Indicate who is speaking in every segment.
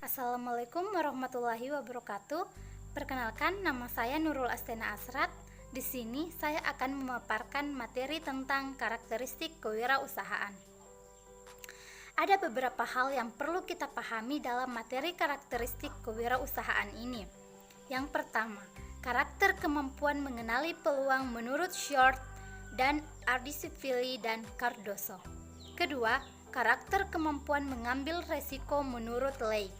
Speaker 1: Assalamualaikum warahmatullahi wabarakatuh. Perkenalkan, nama saya Nurul Astena Asrat. Di sini saya akan memaparkan materi tentang karakteristik kewirausahaan. Ada beberapa hal yang perlu kita pahami dalam materi karakteristik kewirausahaan ini. Yang pertama, karakter kemampuan mengenali peluang menurut Short dan Ardisvili dan Cardoso. Kedua, karakter kemampuan mengambil resiko menurut Lake.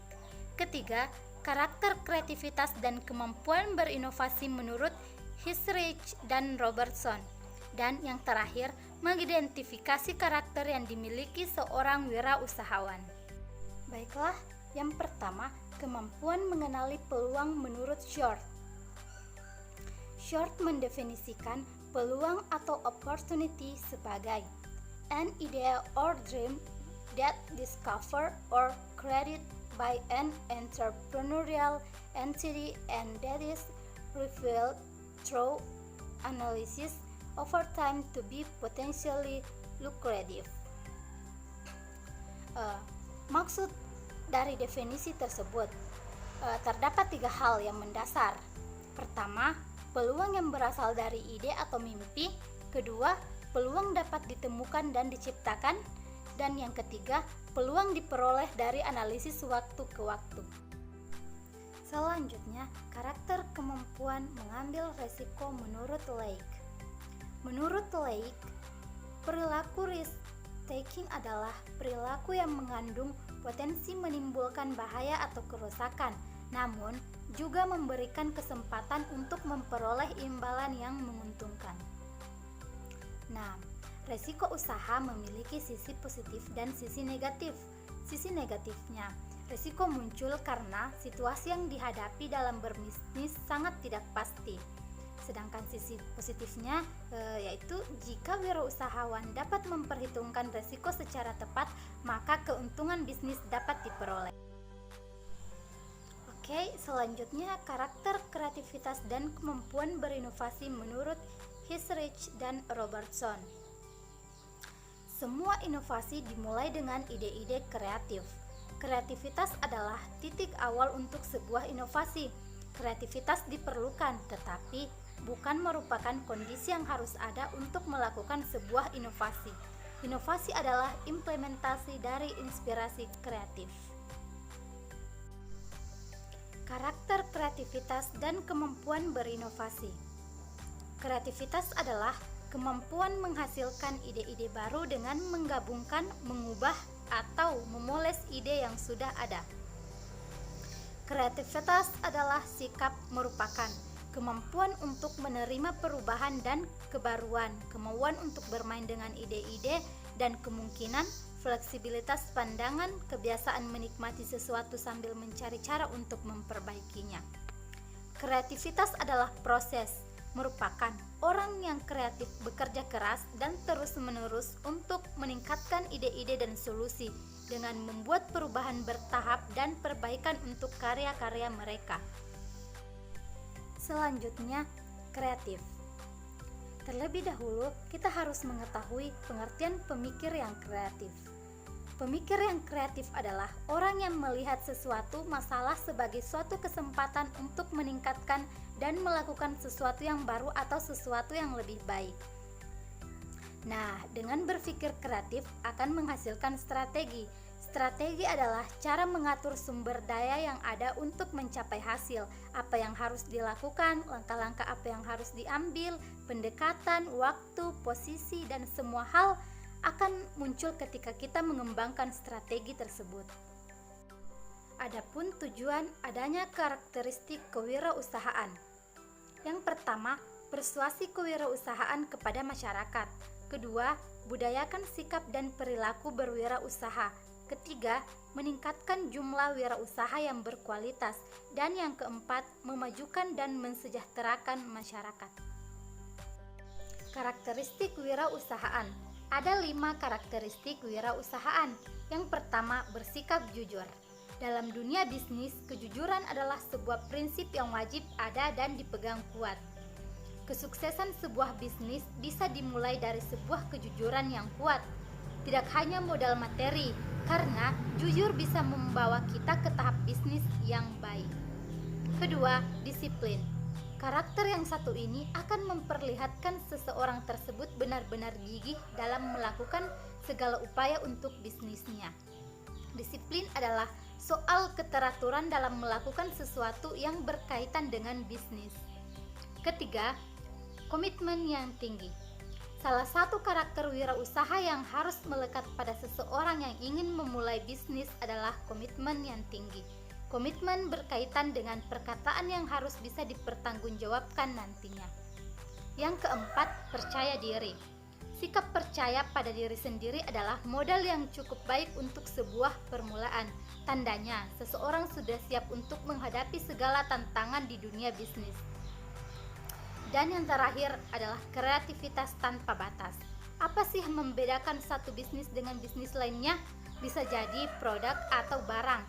Speaker 1: Ketiga, karakter kreativitas dan kemampuan berinovasi menurut Hisrich dan Robertson. Dan yang terakhir, mengidentifikasi karakter yang dimiliki seorang wirausahawan. Baiklah, yang pertama, kemampuan mengenali peluang menurut Short. Short mendefinisikan peluang atau opportunity sebagai an idea or dream that discovered or created by an entrepreneurial entity and that is revealed through analysis over time to be potentially lucrative. Maksud dari definisi tersebut, terdapat 3 hal yang mendasar. Pertama, peluang yang berasal dari ide atau mimpi. Kedua, peluang dapat ditemukan dan diciptakan. Dan yang ketiga, peluang diperoleh dari analisis waktu ke waktu. Selanjutnya, karakter kemampuan mengambil resiko menurut Lake. Menurut Lake, perilaku risk-taking adalah perilaku yang mengandung potensi menimbulkan bahaya atau kerusakan, namun juga memberikan kesempatan untuk memperoleh imbalan yang menguntungkan. Nah, resiko usaha memiliki sisi positif dan sisi negatif. Sisi negatifnya, resiko muncul karena situasi yang dihadapi dalam berbisnis sangat tidak pasti. Sedangkan sisi positifnya yaitu jika wirausahawan dapat memperhitungkan resiko secara tepat, maka keuntungan bisnis dapat diperoleh. Oke, selanjutnya karakter kreativitas dan kemampuan berinovasi menurut Hisrich dan Robertson. Semua inovasi dimulai dengan ide-ide kreatif. Kreativitas adalah titik awal untuk sebuah inovasi. Kreativitas diperlukan, tetapi bukan merupakan kondisi yang harus ada untuk melakukan sebuah inovasi. Inovasi adalah implementasi dari inspirasi kreatif. Karakter kreativitas dan kemampuan berinovasi. Kreativitas adalah kemampuan menghasilkan ide-ide baru dengan menggabungkan, mengubah, atau memoles ide yang sudah ada. Kreativitas adalah sikap merupakan kemampuan untuk menerima perubahan dan kebaruan, kemauan untuk bermain dengan ide-ide dan kemungkinan, fleksibilitas pandangan, kebiasaan menikmati sesuatu sambil mencari cara untuk memperbaikinya. Kreativitas adalah proses, merupakan orang yang kreatif bekerja keras dan terus-menerus untuk meningkatkan ide-ide dan solusi dengan membuat perubahan bertahap dan perbaikan untuk karya-karya mereka. Selanjutnya, kreatif. Terlebih dahulu, kita harus mengetahui pengertian pemikir yang kreatif. Pemikir yang kreatif adalah orang yang melihat sesuatu masalah sebagai suatu kesempatan untuk meningkatkan dan melakukan sesuatu yang baru atau sesuatu yang lebih baik. Nah, dengan berpikir kreatif akan menghasilkan strategi. Strategi adalah cara mengatur sumber daya yang ada untuk mencapai hasil. Apa yang harus dilakukan, langkah-langkah apa yang harus diambil, pendekatan, waktu, posisi, dan semua hal akan muncul ketika kita mengembangkan strategi tersebut. Adapun tujuan adanya karakteristik kewirausahaan. Yang pertama, persuasi kewirausahaan kepada masyarakat. Kedua, budayakan sikap dan perilaku berwirausaha. Ketiga, meningkatkan jumlah wirausaha yang berkualitas. Dan yang keempat, memajukan dan mensejahterakan masyarakat. Karakteristik wirausahaan. Ada 5 karakteristik wirausahaan. Yang pertama, bersikap jujur. Dalam dunia bisnis, kejujuran adalah sebuah prinsip yang wajib ada dan dipegang kuat. Kesuksesan sebuah bisnis bisa dimulai dari sebuah kejujuran yang kuat. tidak hanya modal materi, karena jujur bisa membawa kita ke tahap bisnis yang baik. Kedua, disiplin. Karakter yang satu ini akan memperlihatkan seseorang tersebut benar-benar gigih dalam melakukan segala upaya untuk bisnisnya. Disiplin adalah soal keteraturan dalam melakukan sesuatu yang berkaitan dengan bisnis. Ketiga, komitmen yang tinggi. Salah satu karakter wirausaha yang harus melekat pada seseorang yang ingin memulai bisnis adalah komitmen yang tinggi. Komitmen berkaitan dengan perkataan yang harus bisa dipertanggungjawabkan nantinya. Yang keempat, percaya diri. Sikap percaya pada diri sendiri adalah modal yang cukup baik untuk sebuah permulaan. Tandanya, seseorang sudah siap untuk menghadapi segala tantangan di dunia bisnis. Dan yang terakhir adalah kreativitas tanpa batas. Apa sih yang membedakan satu bisnis dengan bisnis lainnya? Bisa jadi produk atau barang,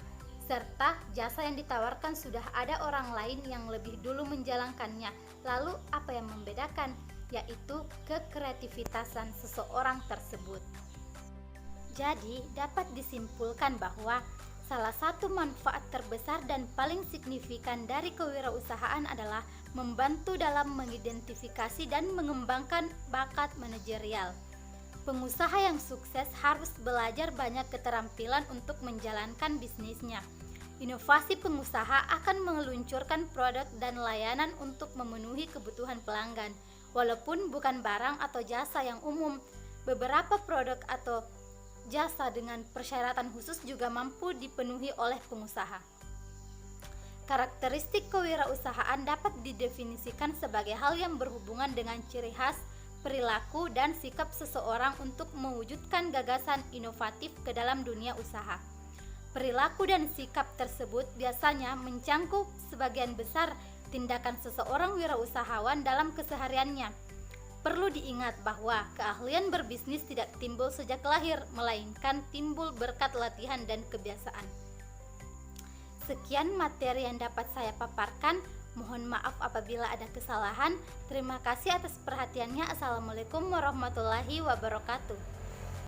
Speaker 1: serta jasa yang ditawarkan sudah ada orang lain yang lebih dulu menjalankannya. Lalu apa yang membedakan? Yaitu kekreativitasan seseorang tersebut. Jadi dapat disimpulkan bahwa salah satu manfaat terbesar dan paling signifikan dari kewirausahaan adalah membantu dalam mengidentifikasi dan mengembangkan bakat manajerial. Pengusaha yang sukses harus belajar banyak keterampilan untuk menjalankan bisnisnya. Inovasi pengusaha akan meluncurkan produk dan layanan untuk memenuhi kebutuhan pelanggan. Walaupun bukan barang atau jasa yang umum, beberapa produk atau jasa dengan persyaratan khusus juga mampu dipenuhi oleh pengusaha. Karakteristik kewirausahaan dapat didefinisikan sebagai hal yang berhubungan dengan ciri khas, perilaku, dan sikap seseorang untuk mewujudkan gagasan inovatif ke dalam dunia usaha. Perilaku dan sikap tersebut biasanya mencangkup sebagian besar tindakan seseorang wirausahawan dalam kesehariannya. Perlu diingat bahwa keahlian berbisnis tidak timbul sejak lahir, melainkan timbul berkat latihan dan kebiasaan. Sekian materi yang dapat saya paparkan. Mohon maaf apabila ada kesalahan. Terima kasih atas perhatiannya. Assalamualaikum warahmatullahi wabarakatuh.